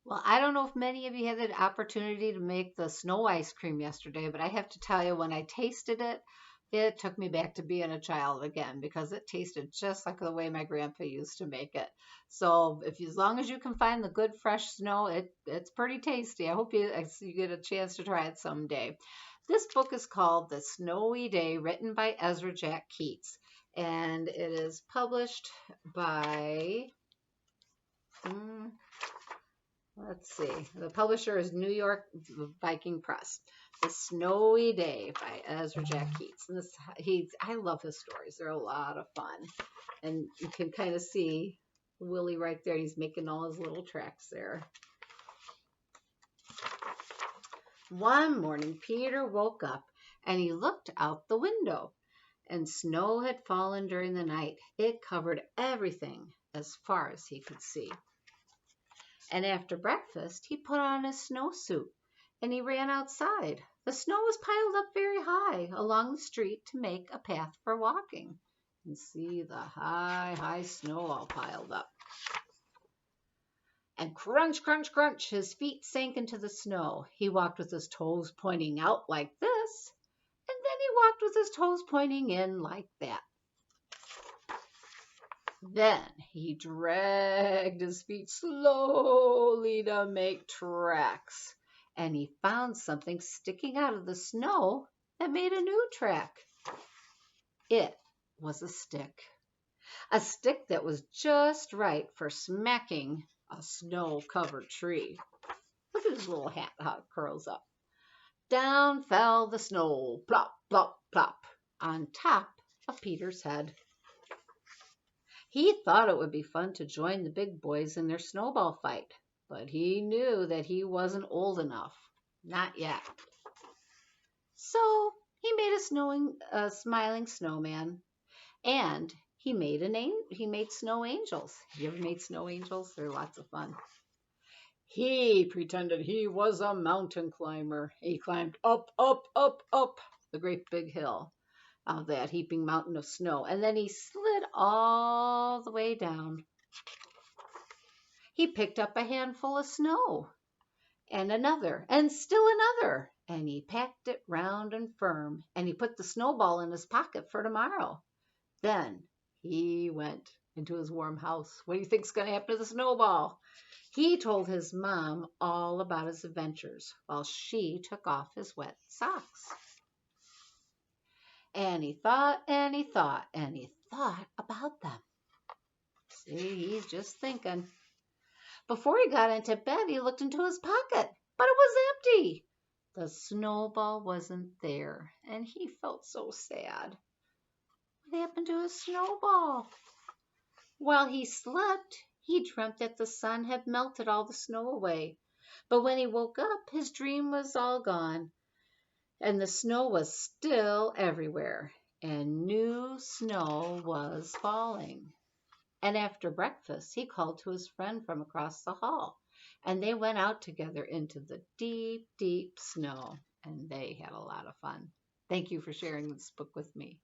Well, I don't know if many of you had the opportunity to make the snow ice cream yesterday, but I have to tell you, when I tasted it, it took me back to being a child again because it tasted just like the way my grandpa used to make it. So, if as long as you can find the good fresh snow, it's pretty tasty. I hope you get a chance to try it someday. This book is called The Snowy Day, written by Ezra Jack Keats, and it is published by. hmm, Let's see. The publisher is New York Viking Press. The Snowy Day by Ezra Jack Keats. And I love his stories. They're a lot of fun. And you can kind of see Willie right there. He's making all his little tracks there. One morning, Peter woke up and he looked out the window. And snow had fallen during the night. It covered everything as far as he could see. And after breakfast, he put on his snowsuit and he ran outside. The snow was piled up very high along the street to make a path for walking. You can see the high, high snow all piled up. And crunch, crunch, crunch, his feet sank into the snow. He walked with his toes pointing out like this, and then he walked with his toes pointing in like that. Then he dragged his feet slowly to make tracks, and he found something sticking out of the snow that made a new track. It was a stick that was just right for smacking a snow-covered tree. Look at his little hat, how it curls up. Down fell the snow, plop, plop, plop, on top of Peter's head. He thought it would be fun to join the big boys in their snowball fight, but he knew that he wasn't old enough. Not yet. So he made a smiling snowman, and he made snow angels. Have you ever made snow angels? They're lots of fun. He pretended he was a mountain climber. He climbed up, up, up, up the great big hill of that heaping mountain of snow, and then he slid all the way down. He picked up a handful of snow, and another, and still another, and he packed it round and firm, and he put the snowball in his pocket for tomorrow. Then he went into his warm house. What do you think's going to happen to the snowball? He told his mom all about his adventures while she took off his wet socks. And he thought and he thought and he thought about them. See, he's just thinking. Before he got into bed, he looked into his pocket, but it was empty. The snowball wasn't there, and he felt so sad. What happened to his snowball? While he slept, he dreamt that the sun had melted all the snow away. But when he woke up, his dream was all gone, and the snow was still everywhere, and new snow was falling. And after breakfast, he called to his friend from across the hall, and they went out together into the deep, deep snow, and they had a lot of fun. Thank you for sharing this book with me.